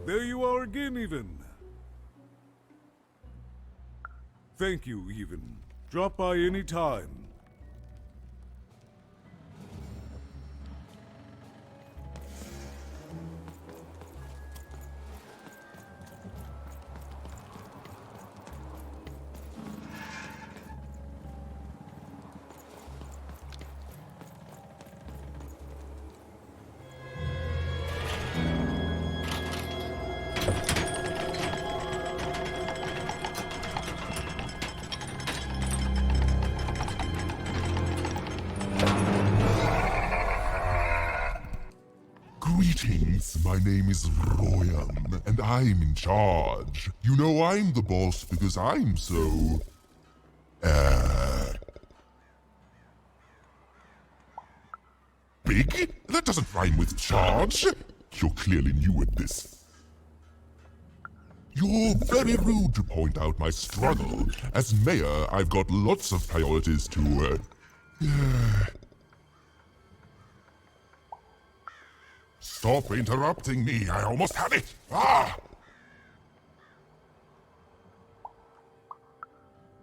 there you are again, Even. Thank you, Even. Drop by any time. Greetings, my name is Royam, and I'm in charge. You know I'm the boss because I'm so... big? That doesn't rhyme with charge. You're clearly new at this. You're very rude to point out my struggle. As mayor, I've got lots of priorities to, Stop interrupting me, I almost had it! Ah!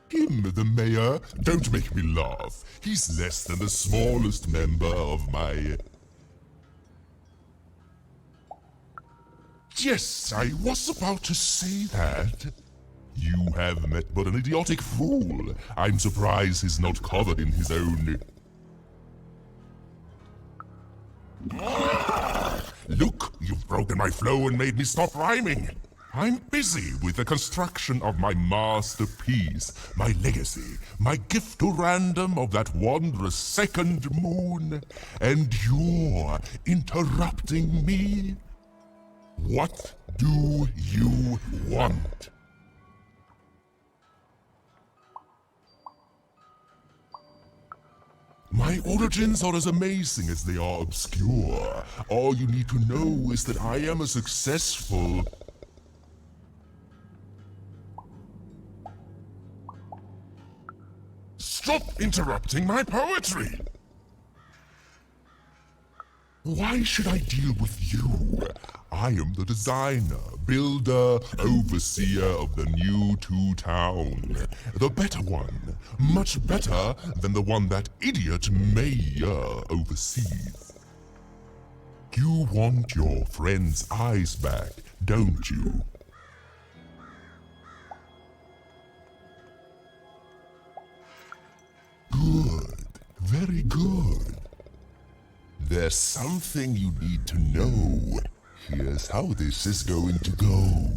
Him, the mayor? Don't make me laugh. He's less than the smallest member of my... Yes, I was about to say that. You have met but an idiotic fool. I'm surprised he's not covered in his own... Look, you've broken my flow and made me stop rhyming. I'm busy with the construction of my masterpiece, my legacy, my gift to random of that wondrous second moon, and you're interrupting me? What do you want? My origins are as amazing as they are obscure. All you need to know is that I am a successful... Stop interrupting my poetry! Why should I deal with you? I am the designer, builder, overseer of the new town. The better one. Much better than the one that idiot mayor oversees. You want your friend's eyes back, don't you? Good. Very good. There's something you need to know. Here's how this is going to go.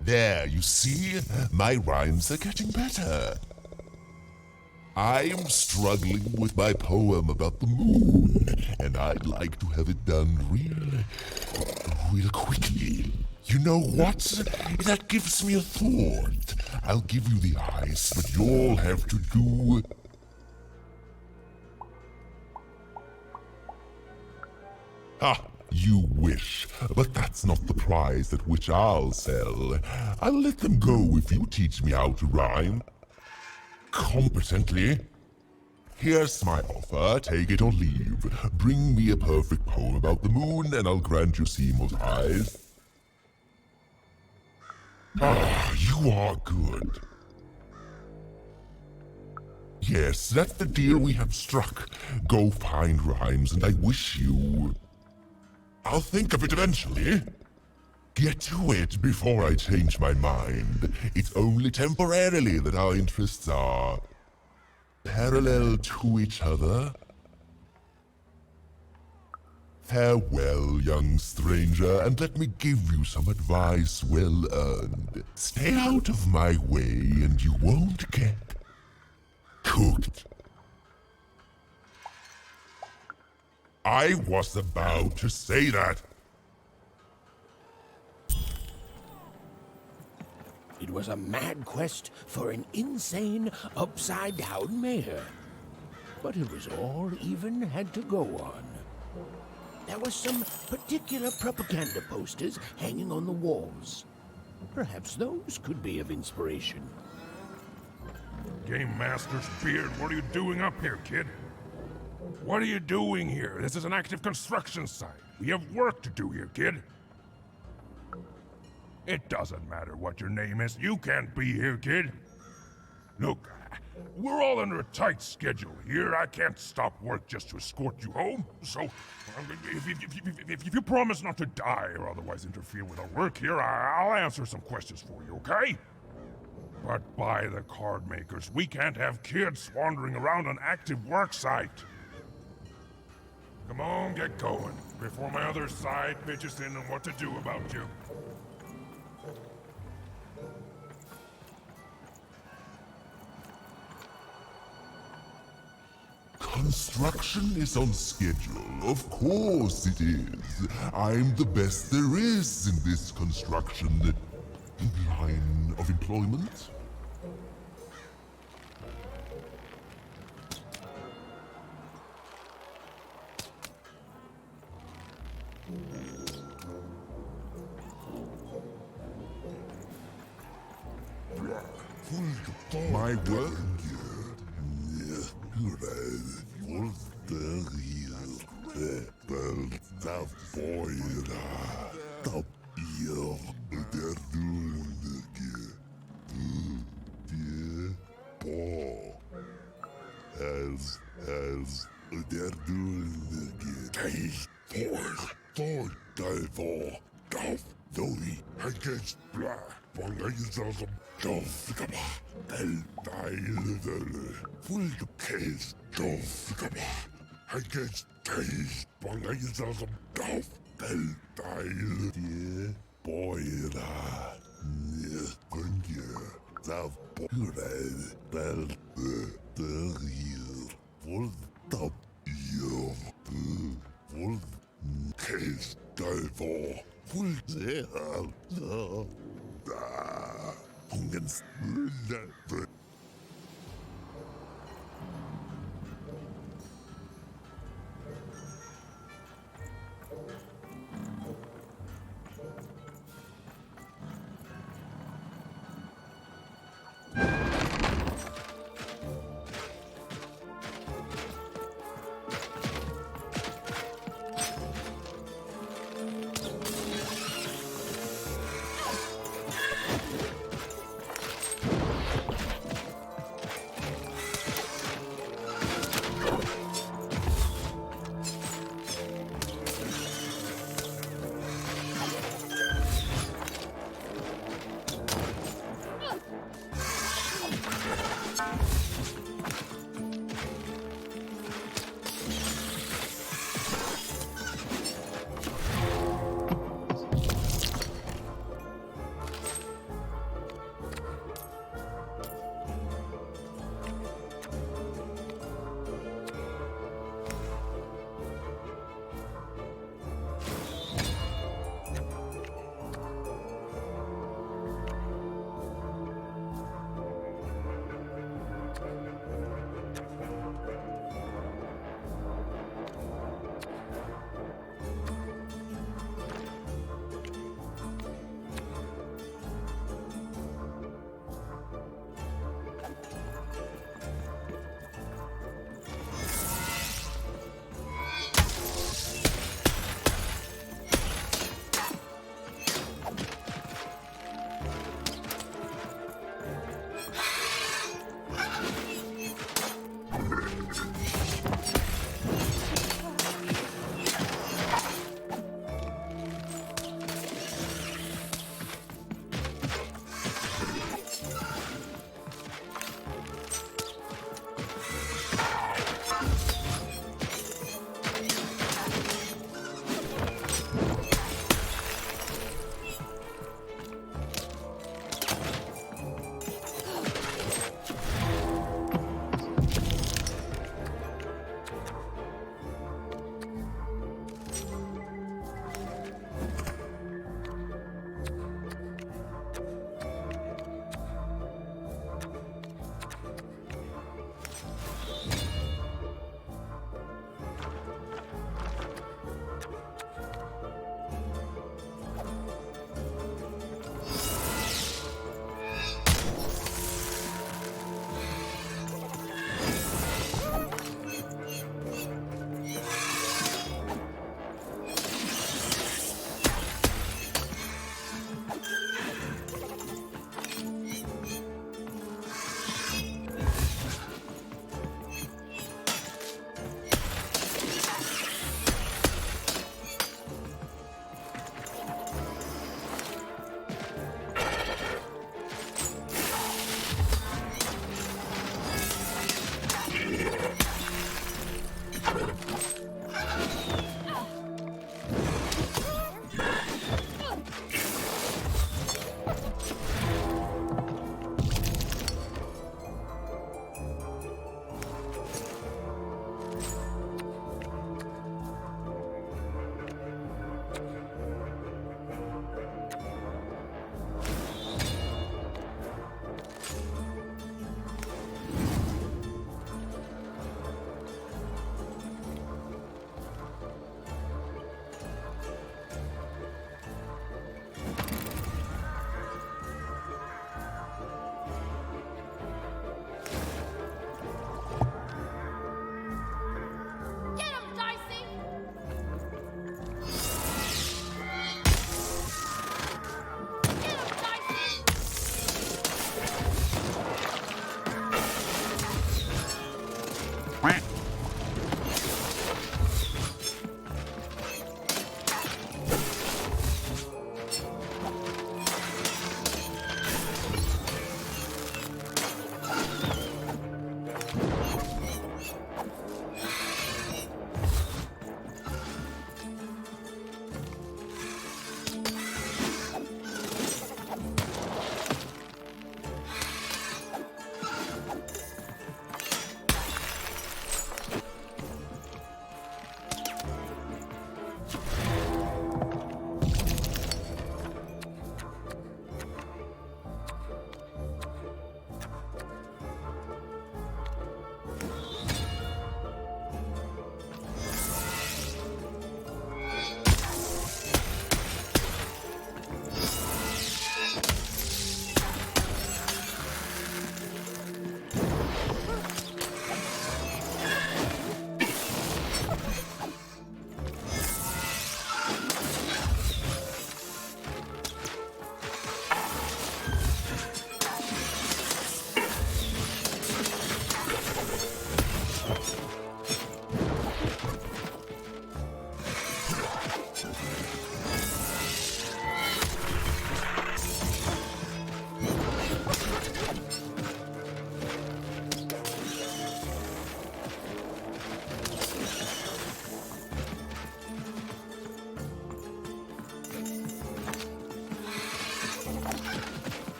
There, you see? My rhymes are getting better. I'm struggling with my poem about the moon, and I'd like to have it done real quickly. You know what? That gives me a thought. I'll give you the eyes, but you'll have to do... Ha! You wish, but that's not the prize at which I'll sell. I'll let them go if you teach me how to rhyme. Competently. Here's my offer, take it or leave. Bring me a perfect poem about the moon and I'll grant you Seymour's eyes. Ah, you are good. Yes, that's the deal we have struck. Go find rhymes and I wish you... I'll think of it eventually. Get to it before I change my mind. It's only temporarily that our interests are parallel to each other. Farewell, young stranger, and let me give you some advice well earned. Stay out of my way and you won't get cooked. I was about to say that. It was a mad quest for an insane, upside-down mayor. But it was all Even had to go on. There were some particular propaganda posters hanging on the walls. Perhaps those could be of inspiration. Game Master's beard, what are you doing up here, kid? What are you doing here? This is an active construction site. We have work to do here, kid. It doesn't matter what your name is. You can't be here, kid. Look, we're all under a tight schedule here. I can't stop work just to escort you home. So, if you promise not to die or otherwise interfere with our work here, I'll answer some questions for you, okay? But by the card makers, we can't have kids wandering around an active work site. Come on, get going, before my other side bitches in on what to do about you. Construction is on schedule. Of course it is. I'm the best there is in this construction line of employment. My work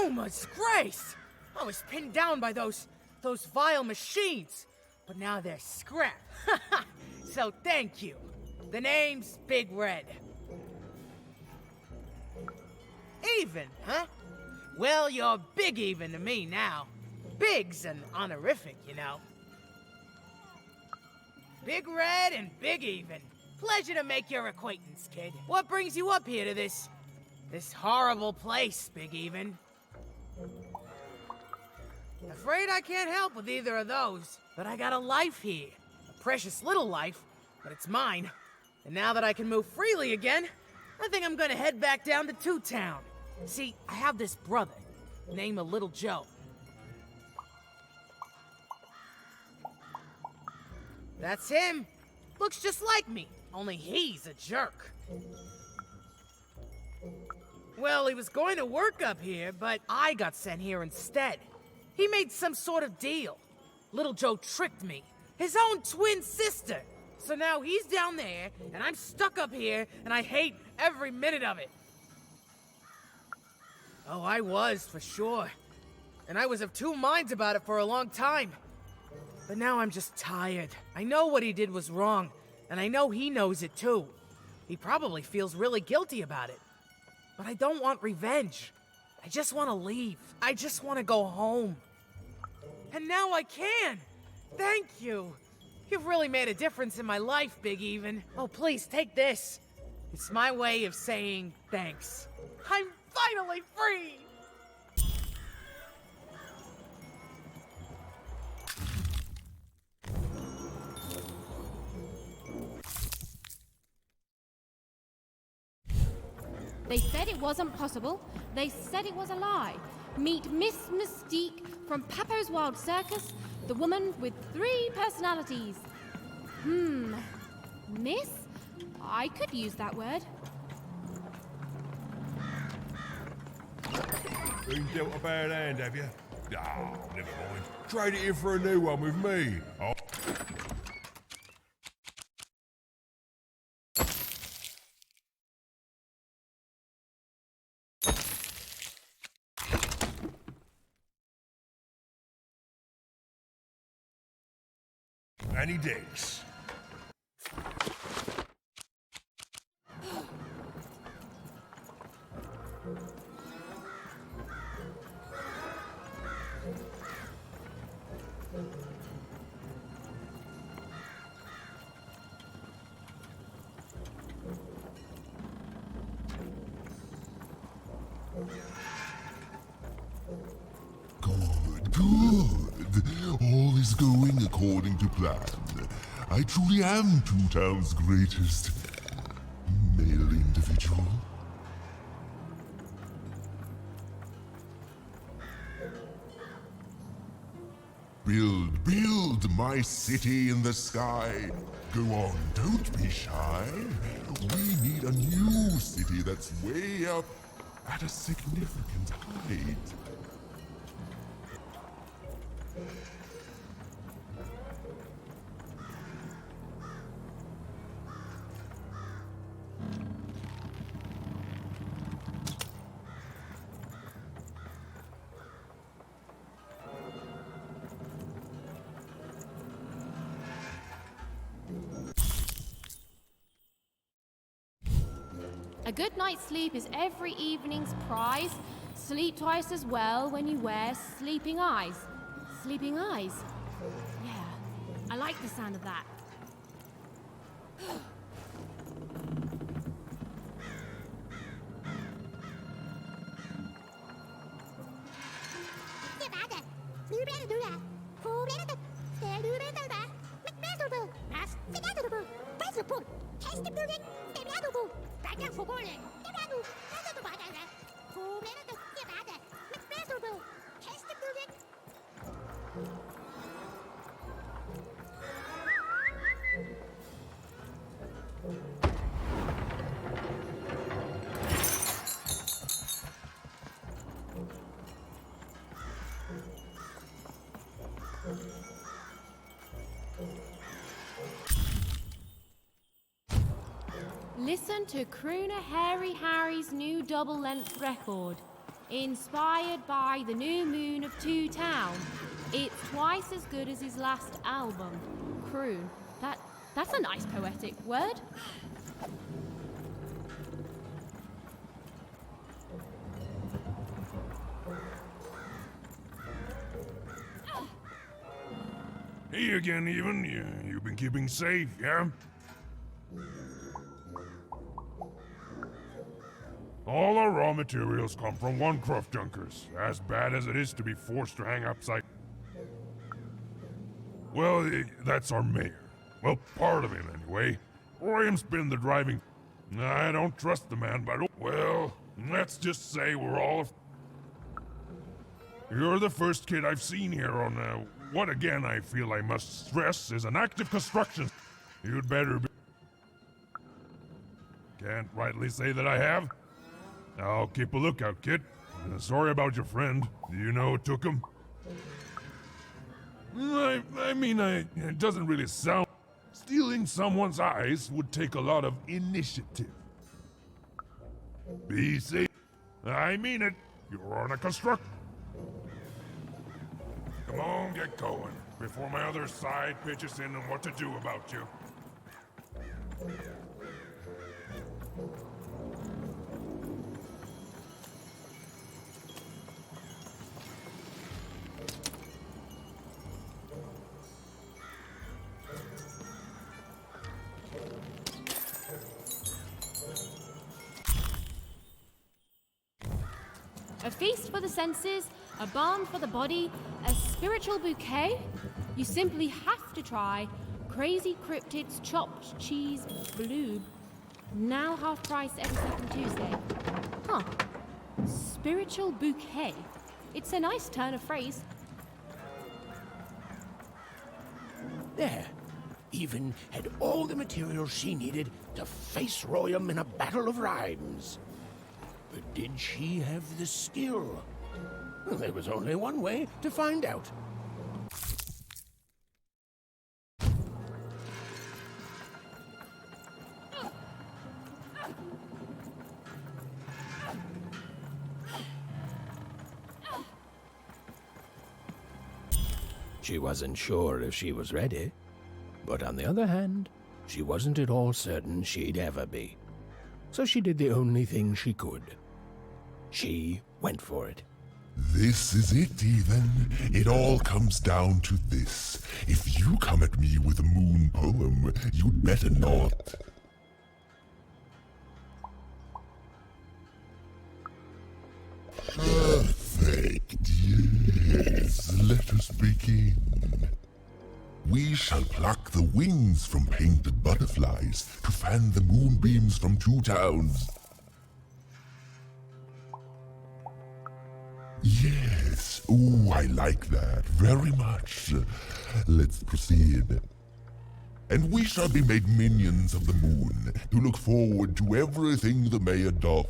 Oh, my grace! I was pinned down by those vile machines, but now they're scrap. So thank you. The name's Big Red. Even, huh? Well, you're Big Even to me now. Big's an honorific, you know. Big Red and Big Even. Pleasure to make your acquaintance, kid. What brings you up here to this horrible place, Big Even? Afraid I can't help with either of those, but I got a life here. A precious little life, but it's mine. And now that I can move freely again, I think I'm gonna head back down to Two Town. See, I have this brother, named Little Joe. That's him. Looks just like me, only he's a jerk. Well, he was going to work up here, but I got sent here instead. He made some sort of deal. Little Joe tricked me. His own twin sister. So now he's down there, and I'm stuck up here, and I hate every minute of it. Oh, I was, for sure. And I was of two minds about it for a long time. But now I'm just tired. I know what he did was wrong, and I know he knows it too. He probably feels really guilty about it. But I don't want revenge. I just want to leave. I just want to go home. And now I can! Thank you! You've really made a difference in my life, Big Even. Oh, please, take this. It's my way of saying thanks. I'm finally free! They said it wasn't possible. They said it was a lie. Meet Miss Mystique from Papo's Wild Circus, the woman with 3 personalities. Miss? I could use that word. Been dealt a bad hand, have you? Ah, never mind. Trade it in for a new one with me. Oh. And he digs. Good, good. All is going according to plan. I truly am Two Town's greatest male individual. Build my city in the sky. Go on, don't be shy. We need a new city that's way up at a significant height. A good night's sleep is every evening's prize. Sleep twice as well when you wear sleeping eyes. Sleeping eyes? Yeah, I like the sound of that. Listen to Crooner Hairy Harry's new double-length record. Inspired by the new moon of Two Town. It's twice as good as his last album. Croon. That's a nice poetic word. Hey again, even. You've been keeping safe, yeah? All our raw materials come from one Cruft Junkers, as bad as it is to be forced to hang upside. Well, that's our mayor. Well, part of him, anyway. Royam's been the driving... I don't trust the man, but... Well, let's just say we're all... You're the first kid I've seen here on, what again I feel I must stress is an active construction. You'd better be... Can't rightly say that I have. I'll keep a lookout, kid. Sorry about your friend. Do you know who took him? I mean, it doesn't really sound... Stealing someone's eyes would take a lot of initiative. Be safe. I mean it. You're on a construct. Come on, get going, before my other side pitches in on what to do about you. A feast for the senses, a balm for the body, a spiritual bouquet? You simply have to try Crazy Cryptid's Chopped Cheese Bloob. Now half price every second Tuesday. Huh. Spiritual bouquet. It's a nice turn of phrase. There. Even had all the materials she needed to face Royam in a battle of rhymes. But did she have the skill? Well, there was only one way to find out. She wasn't sure if she was ready, but on the other hand, she wasn't at all certain she'd ever be. So she did the only thing she could. She went for it. This is it, even. It all comes down to this. If you come at me with a moon poem, you'd better not. Perfect. Yes, let us begin. We shall pluck the wings from painted butterflies to fan the moonbeams from two towns. Yes, ooh, I like that very much. Let's proceed. And we shall be made minions of the moon to look forward to everything the mayor doth.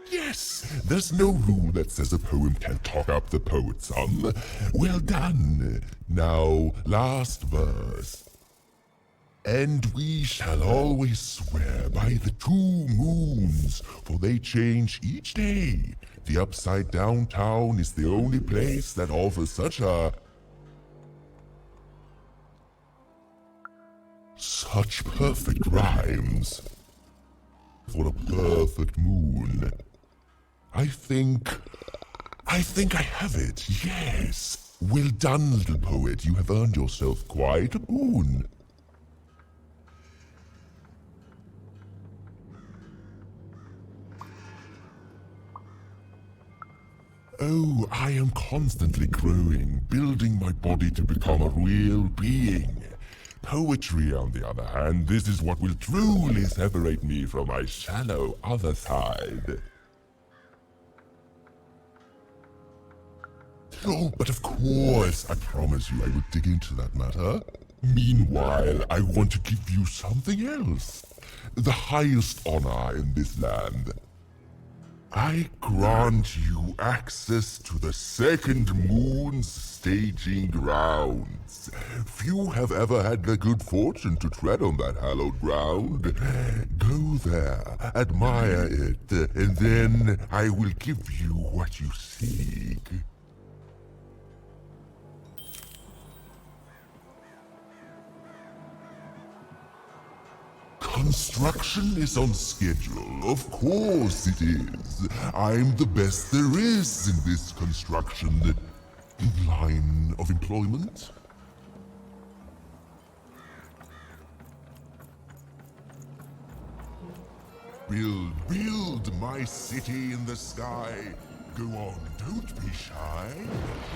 Yes, there's no rule that says a poem can't talk up the poet some. Well done. Now, last verse. And we shall always swear by the 2 moons, for they change each day. The upside down town is the only place that offers such perfect rhymes for a perfect moon. I think I have it, yes. Well done, little poet. You have earned yourself quite a boon. Oh, I am constantly growing, building my body to become a real being. Poetry, on the other hand, this is what will truly separate me from my shallow other side. Oh, but of course, I promise you I will dig into that matter. Meanwhile, I want to give you something else. The highest honor in this land. I grant you access to the second moon's staging grounds. Few have ever had the good fortune to tread on that hallowed ground. Go there, admire it, and then I will give you what you seek. Construction is on schedule. Of course it is. I'm the best there is in this construction line of employment. Build my city in the sky. Go on, don't be shy.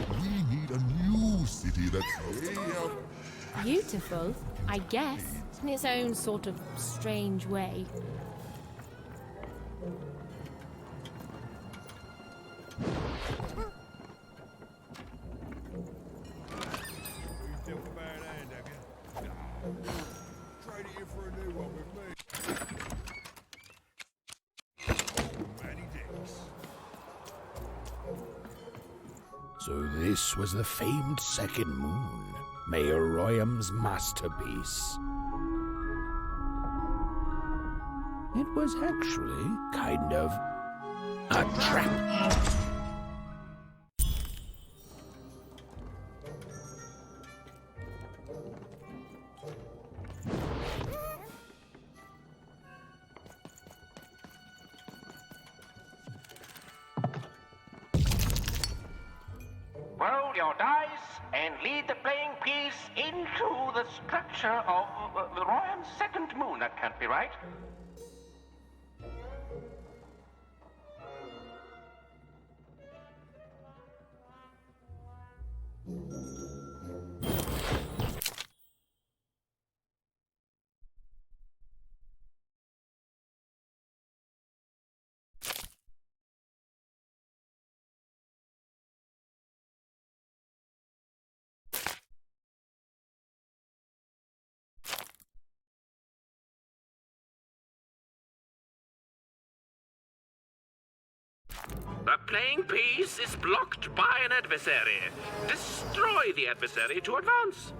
We need a new city that's way up. Beautiful, I guess, in its own sort of strange way. Trade it in for a new one with me. Many dicks. So this was the famed second moon, Mayor Royam's masterpiece. It was actually kind of a trap. Roll your dice and lead the playing piece into the structure of the Royam's second moon. That can't be right. The playing piece is blocked by an adversary. Destroy the adversary to advance.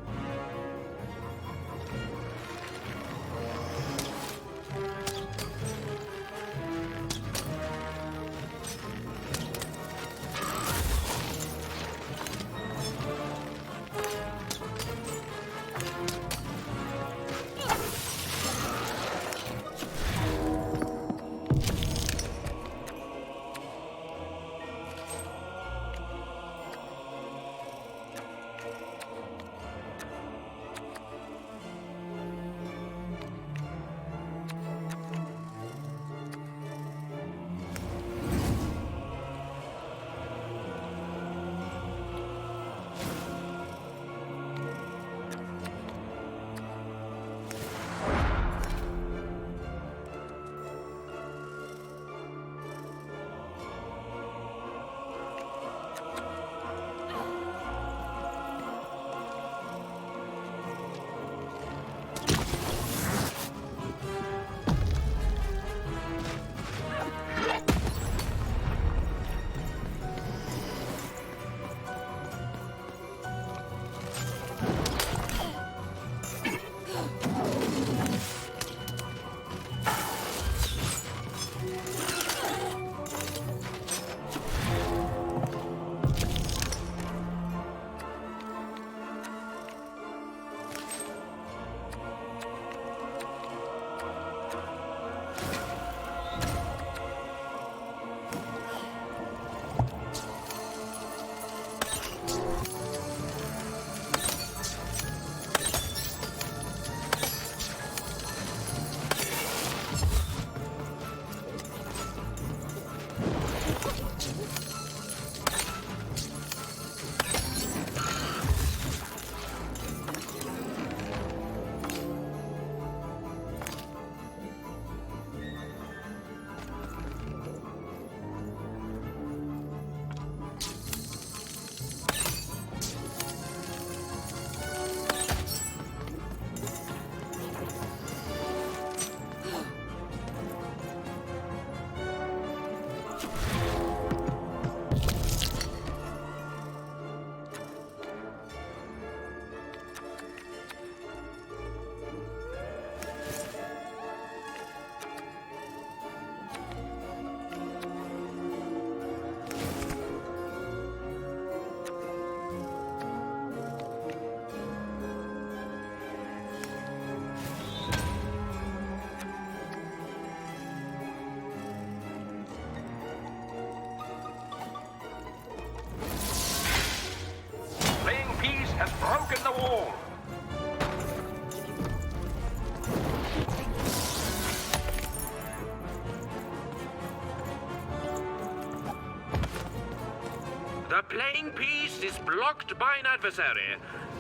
The playing piece is blocked by an adversary.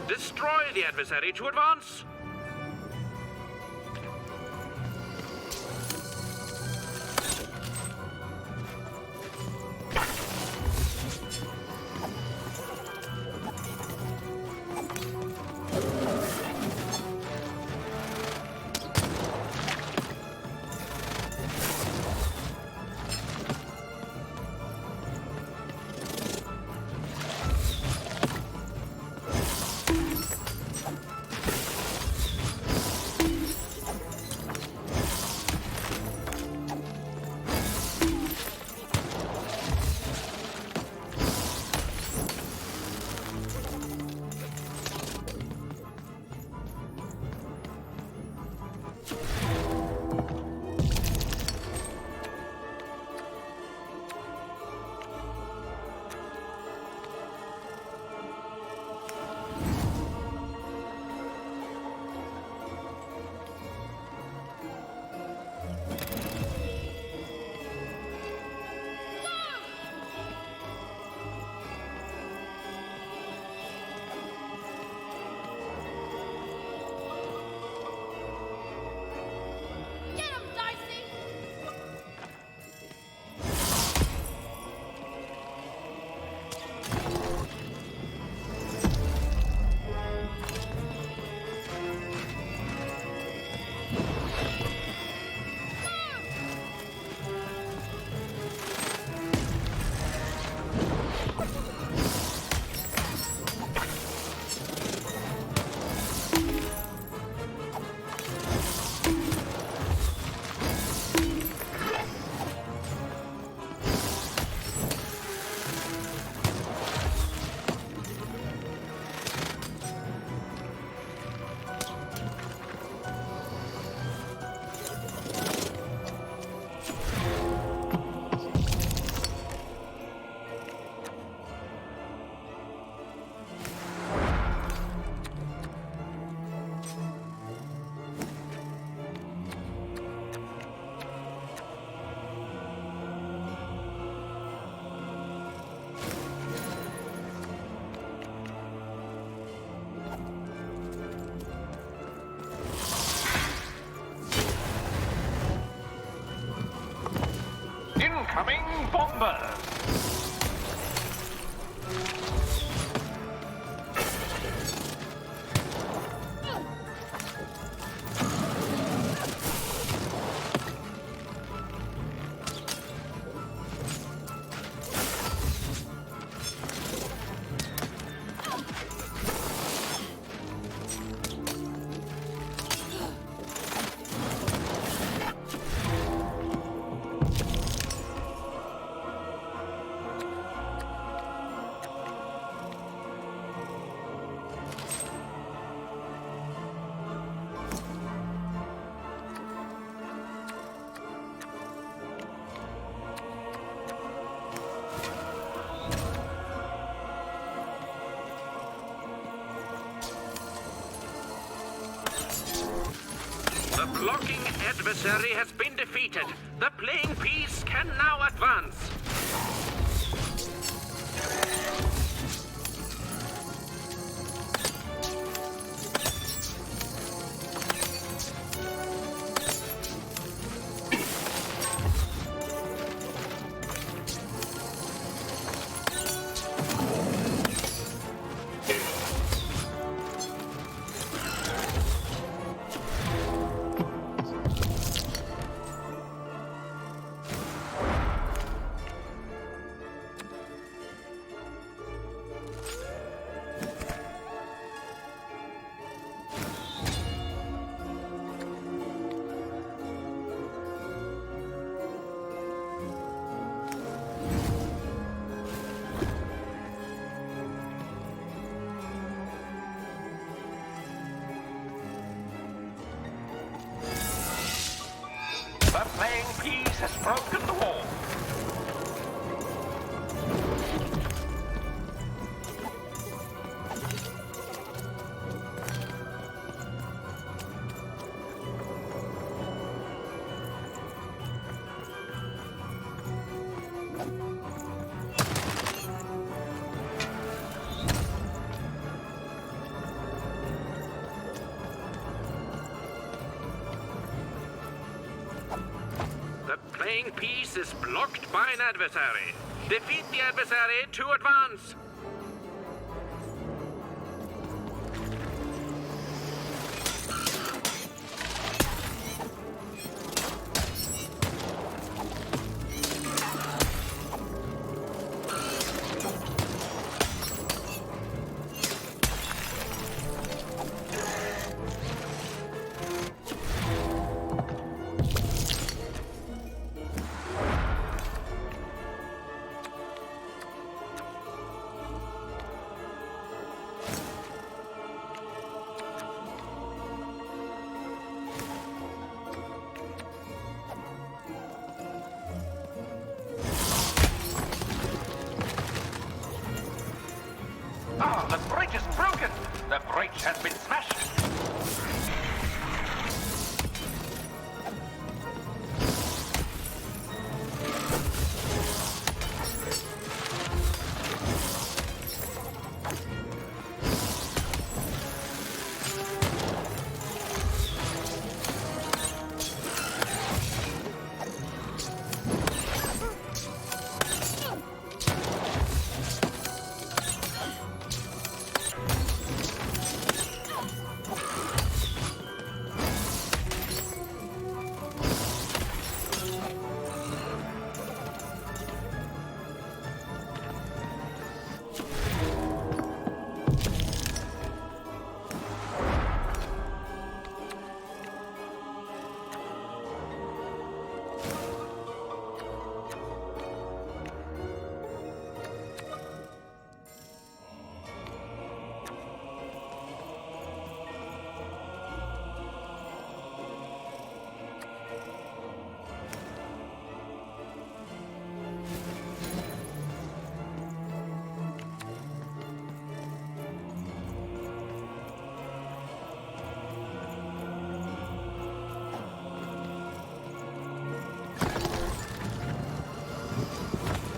Destroy the adversary to advance. Incoming bombers! The blocking adversary has been defeated. The playing piece can now advance. The playing piece has broken the wall. playing piece is blocked by an adversary. Defeat the adversary to advance. Ah, the bridge is broken! The bridge has been smashed!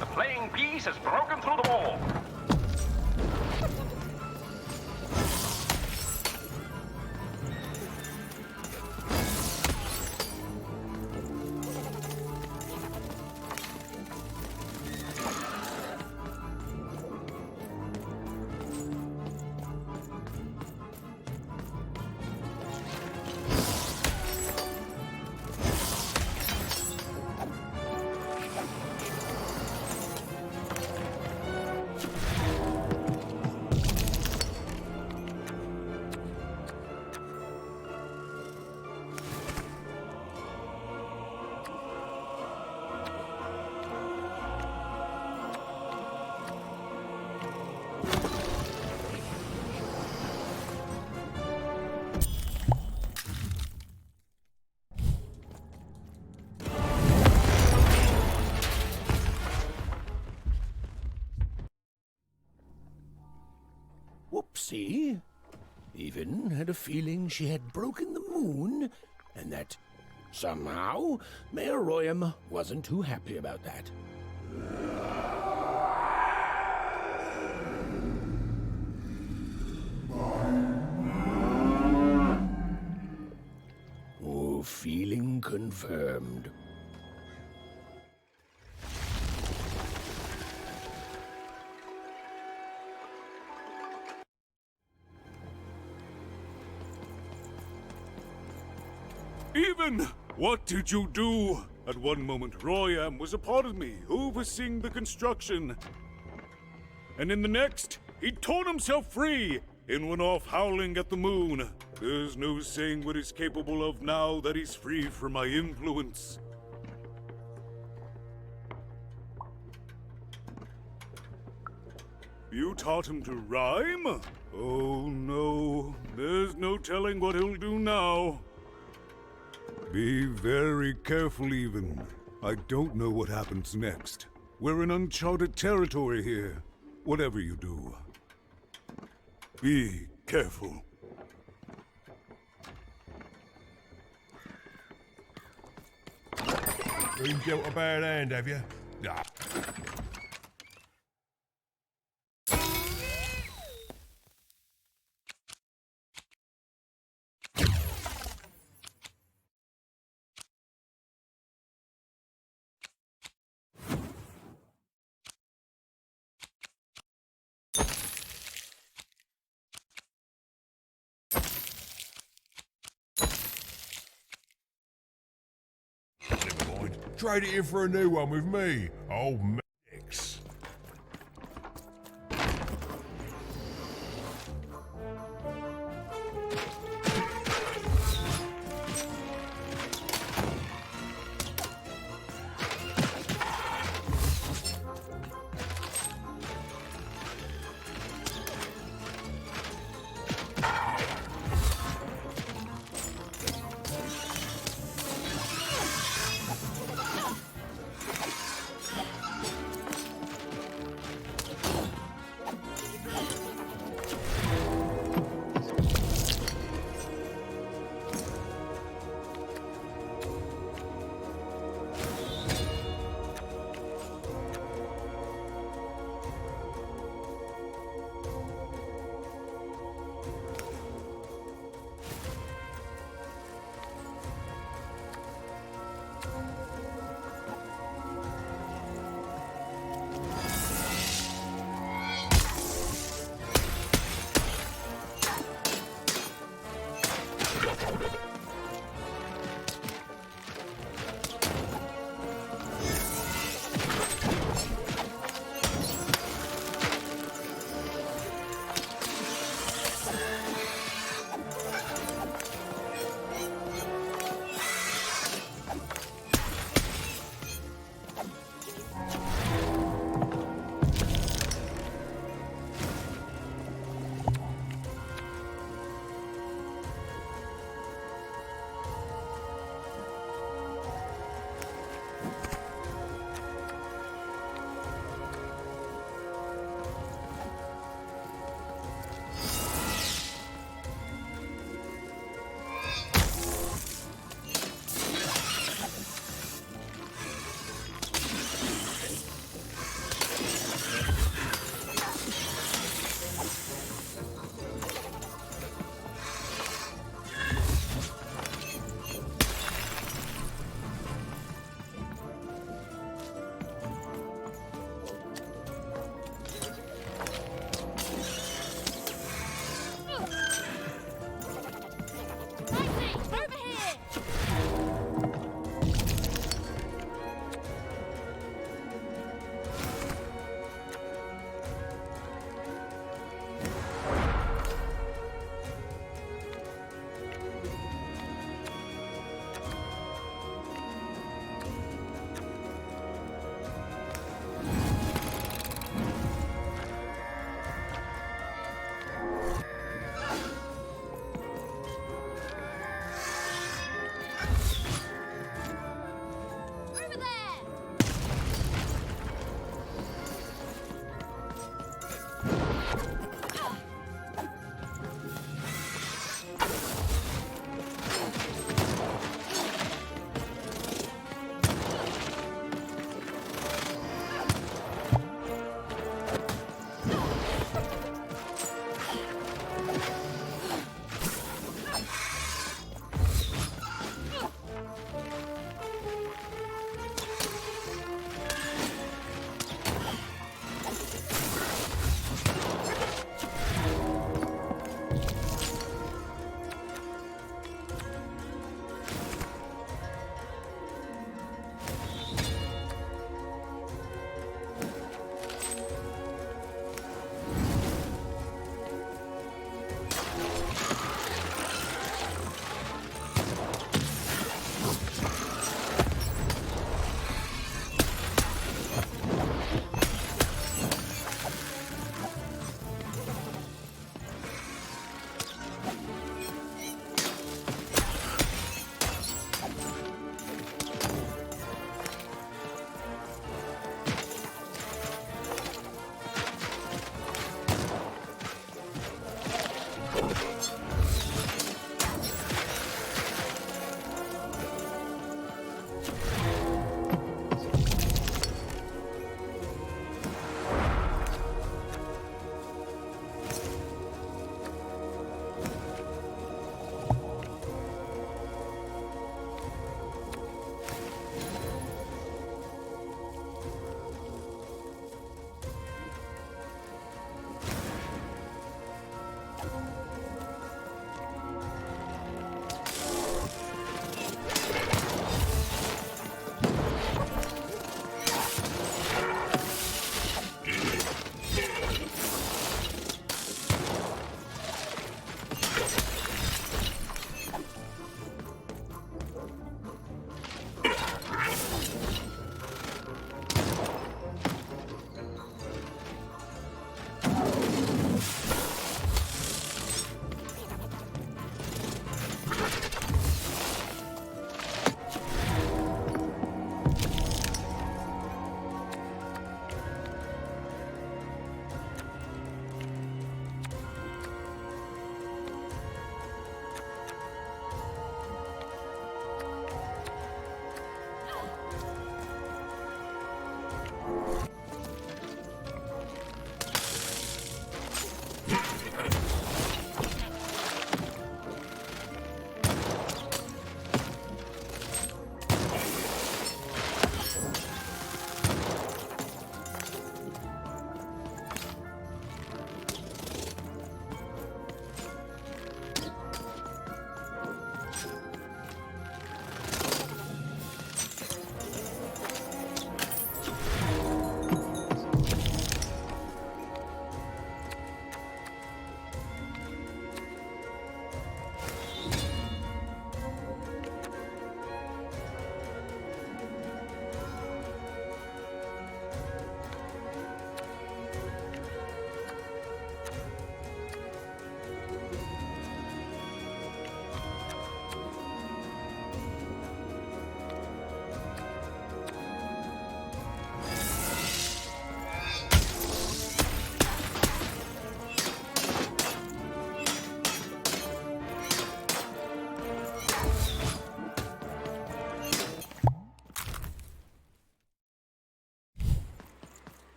The playing piece has broken through the wall. Whoopsie. Even had a feeling she had broken the moon, and that somehow Mayor Royam wasn't too happy about that. Oh, feeling confirmed. Even! What did you do? At one moment, Royam was a part of me, overseeing the construction. And in the next, he'd torn himself free and went off howling at the moon. There's no saying what he's capable of now that he's free from my influence. You taught him to rhyme? Oh no, there's no telling what he'll do now. Be very careful, Even. I don't know what happens next. We're in uncharted territory here. Whatever you do, be careful. Been dealt a bad hand, have you? Nah. Trade it in for a new one with me, old Max.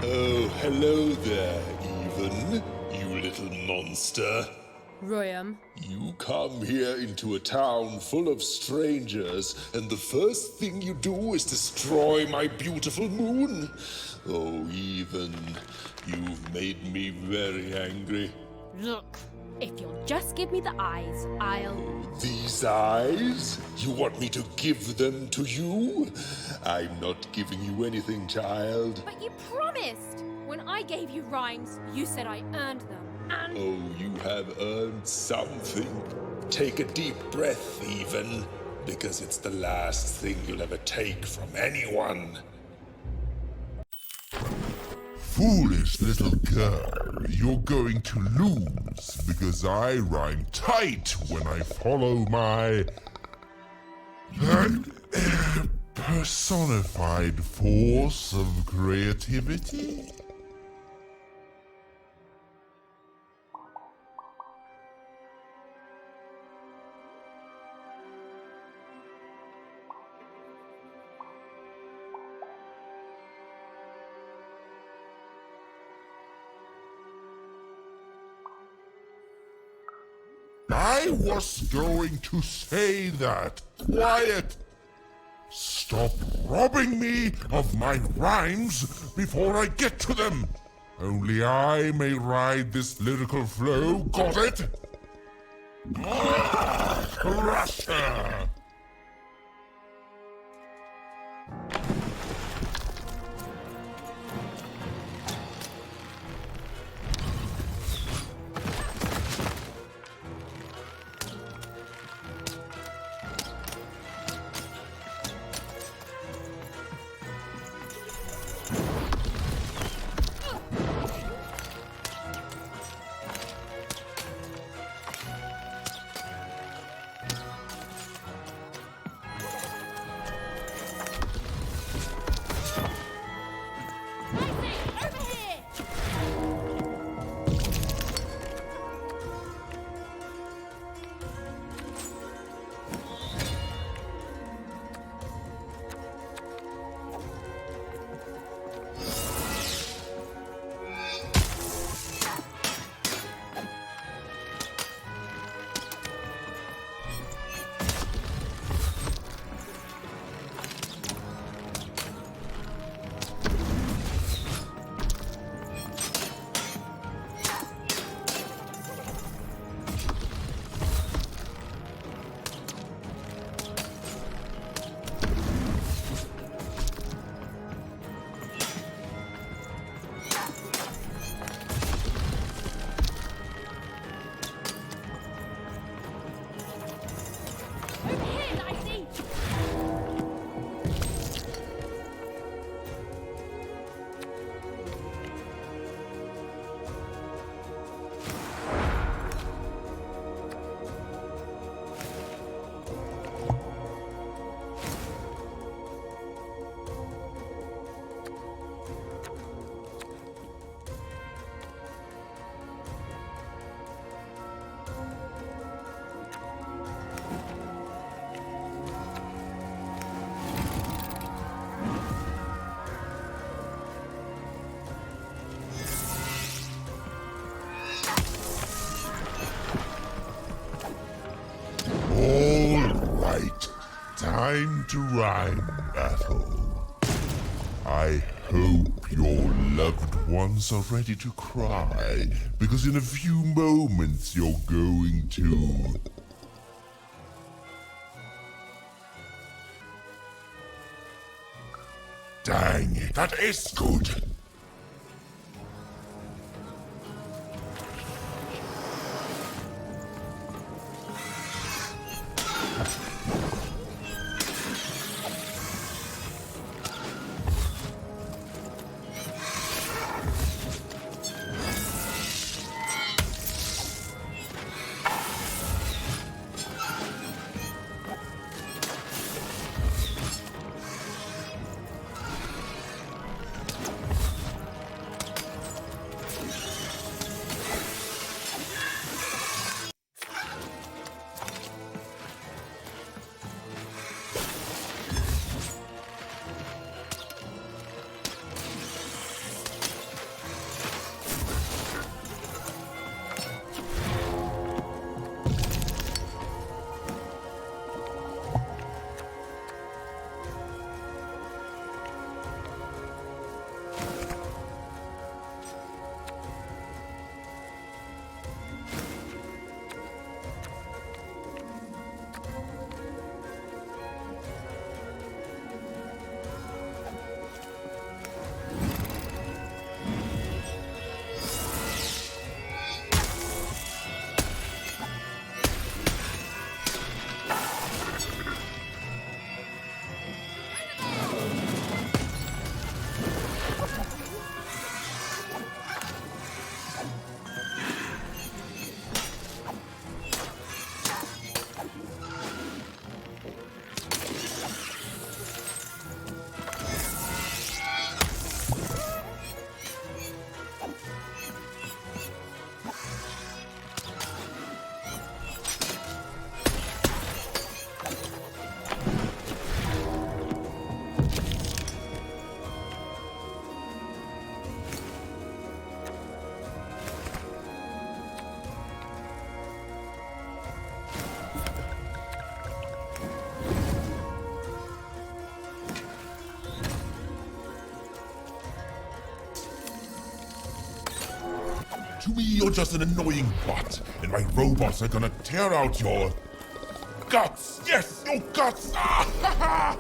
Oh, hello there, Even, you little monster. Royam. You come here into a town full of strangers, and the first thing you do is destroy my beautiful moon? Oh, Even, you've made me very angry. Look, if you'll just give me the eyes, I'll... These eyes? You want me to give them to you? I'm not giving you anything, child. But you promised! When I gave you rhymes, you said I earned them. And... Oh, you have earned something. Take a deep breath, Even, because it's the last thing you'll ever take from anyone. Foolish little girl, you're going to lose because I rhyme tight when I follow my personified force of creativity. I was going to say that. Quiet! Stop robbing me of my rhymes before I get to them. Only I may ride this lyrical flow, got it? Crush her! Time to rhyme battle. I hope your loved ones are ready to cry, because in a few moments you're going to... Dang it, that is good! To me, you're just an annoying bot, and my robots are gonna tear out your guts. Yes, your guts. Ah, ha, ha.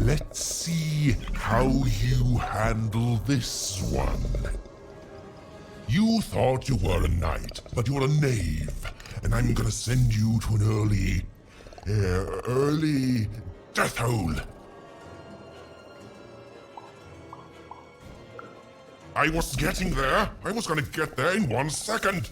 Let's see how you handle this one. You thought you were a knight, but you're a knave, and I'm gonna send you to an early death hole. I was getting there. I was gonna get there in 1 second.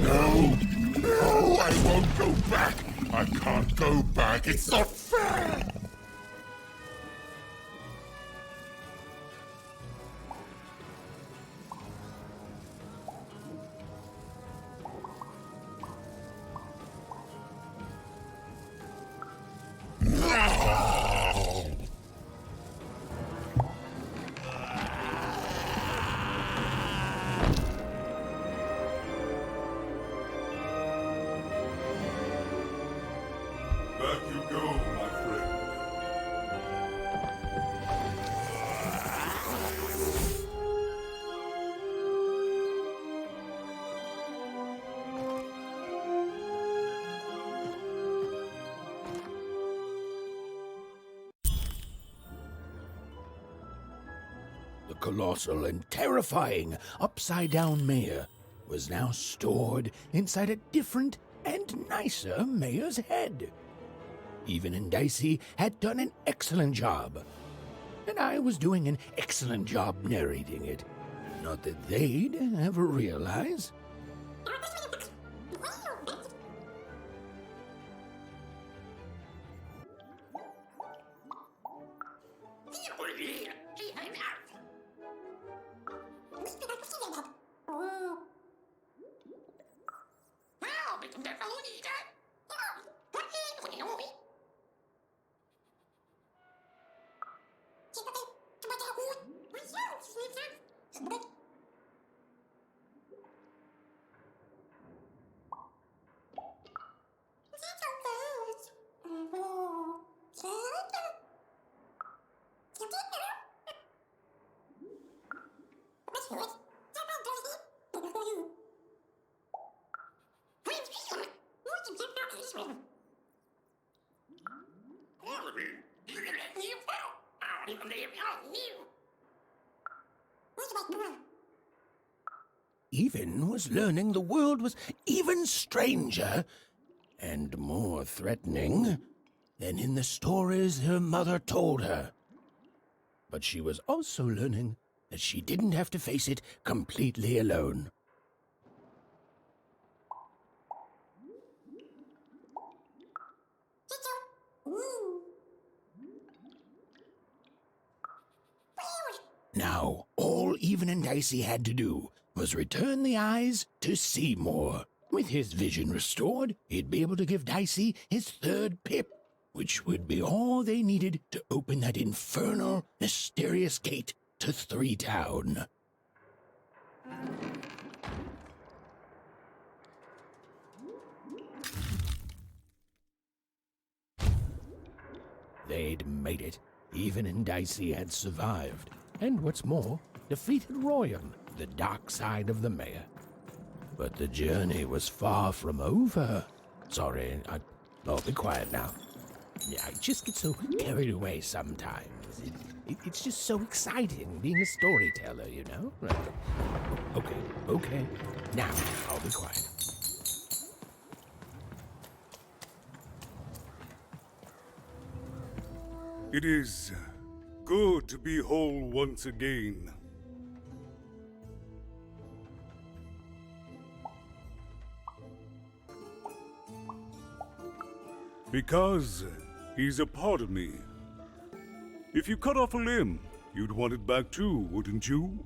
No! No, I won't go back! I can't go back, it's not fair! Back you go, my friend. The colossal and terrifying upside-down mayor was now stored inside a different and nicer mayor's head. Even and Dicey had done an excellent job, and I was doing an excellent job narrating it. Not that they'd ever realize. Even was learning the world was even stranger and more threatening than in the stories her mother told her. But she was also learning that she didn't have to face it completely alone. Now, all Even and Dicey had to do was return the eyes to see more. With his vision restored, he'd be able to give Dicey his third pip, which would be all they needed to open that infernal, mysterious gate to Three Town. They'd made it. Even and Dicey had survived. And what's more, defeated Royam, the dark side of the mayor. But the journey was far from over. Sorry, I'll be quiet now. Yeah, I just get so carried away sometimes. It's just so exciting being a storyteller, you know? Okay. Now, I'll be quiet. It is good to be whole once again. Because he's a part of me. If you cut off a limb, you'd want it back too, wouldn't you?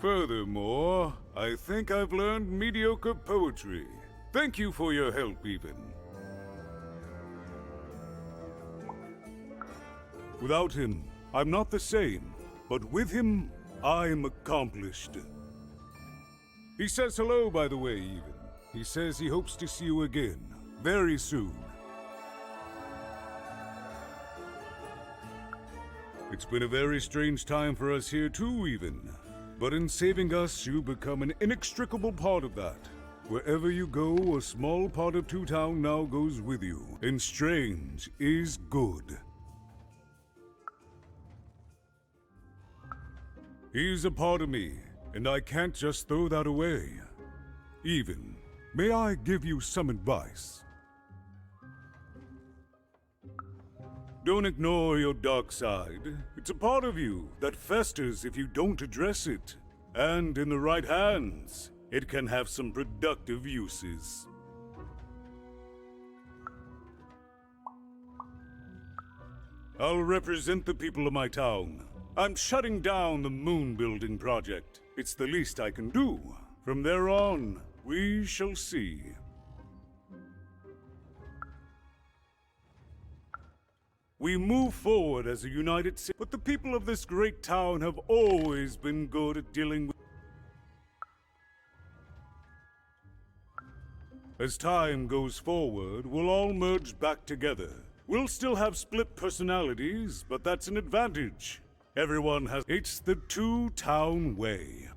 Furthermore, I think I've learned mediocre poetry. Thank you for your help, Even. Without him, I'm not the same, but with him, I'm accomplished. He says hello, by the way, Even. He says he hopes to see you again, very soon. It's been a very strange time for us here too, Even. But in saving us, you become an inextricable part of that. Wherever you go, a small part of Two Town now goes with you. And strange is good. He's a part of me, and I can't just throw that away. Even, may I give you some advice? Don't ignore your dark side. It's a part of you that festers if you don't address it. And in the right hands, it can have some productive uses. I'll represent the people of my town. I'm shutting down the moon building project. It's the least I can do. From there on, we shall see. We move forward as a united city, but the people of this great town have always been good at dealing with. As time goes forward, we'll all merge back together. We'll still have split personalities, but that's an advantage. Everyone has. It's the two-town way.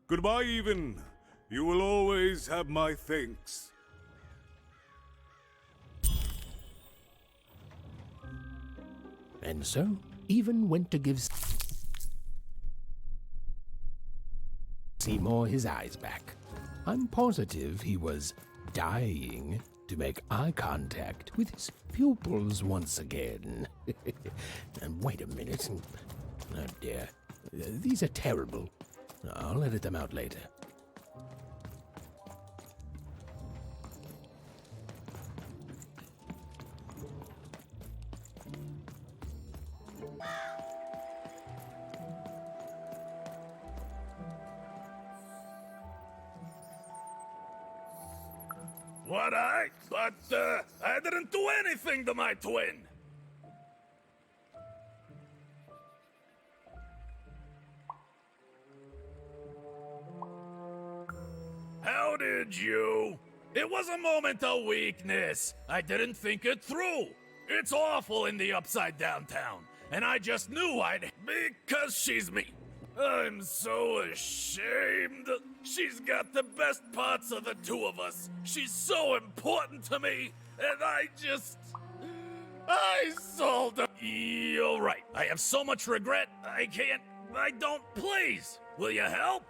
Goodbye, Even. You will always have my thanks. And so, Even went to give Seymour his eyes back. I'm positive he was dying to make eye contact with his pupils once again. And wait a minute. Oh dear. These are terrible. I'll edit them out later. But I didn't do anything to my twin. How did you? It was a moment of weakness. I didn't think it through. It's awful in the upside down town, and I just knew I'd... Because she's me. I'm so ashamed. She's got the best parts of the two of us. She's so important to me, and I sold her. You're right. I have so much regret. I don't. Please, will you help?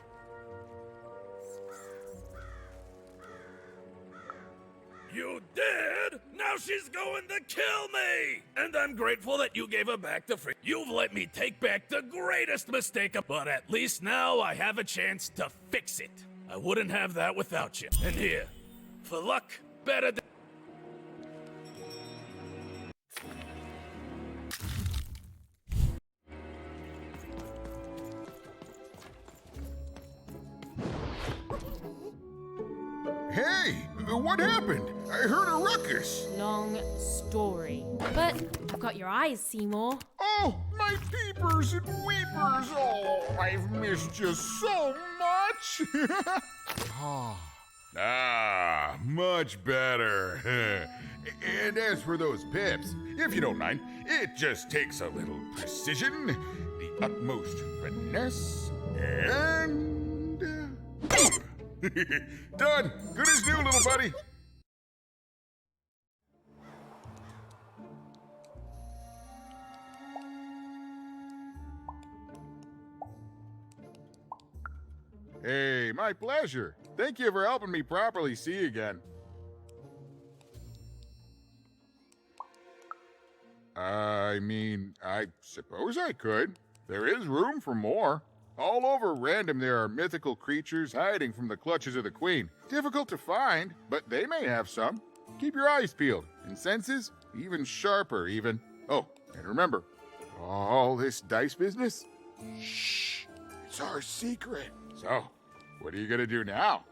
You did? Now she's going to kill me! And I'm grateful that you gave her back to free. You've let me take back the greatest mistake, but at least now I have a chance to fix it. I wouldn't have that without you. And here, for luck, better than... Hey, what happened? I heard a ruckus. Long story. But I've got your eyes, Seymour. Oh, my peepers and weepers. Oh, I've missed you so much. Much better. And as for those pips, if you don't mind, it just takes a little precision, the utmost finesse, and... Done! Good as new, little buddy! Hey, my pleasure. Thank you for helping me properly see again. I mean, I suppose I could. There is room for more. All over Random there are mythical creatures hiding from the clutches of the Queen. Difficult to find, but they may have some. Keep your eyes peeled, and senses even sharper even. Oh, and remember, all this dice business? Shh, it's our secret. So, what are you gonna do now?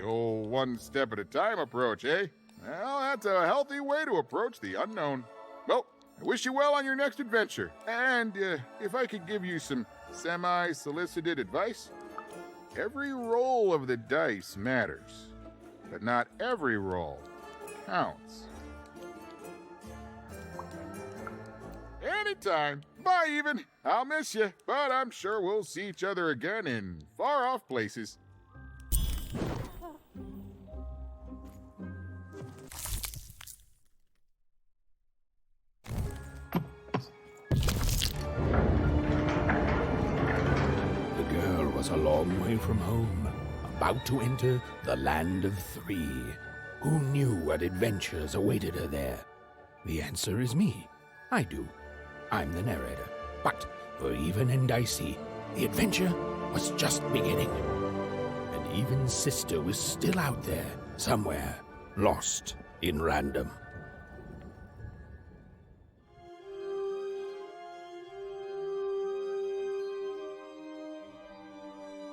Old one step at a time approach, eh? Well, that's a healthy way to approach the unknown. Well, I wish you well on your next adventure. And if I could give you some semi-solicited advice, every roll of the dice matters, but not every roll counts. Anytime. Bye, Even. I'll miss you, but I'm sure we'll see each other again in far-off places. A long way from home, about to enter the Land of Three. Who knew what adventures awaited her there? The answer is me. I do. I'm the narrator. But for Even and Dicey, the adventure was just beginning. And Even's sister was still out there, somewhere, lost in random.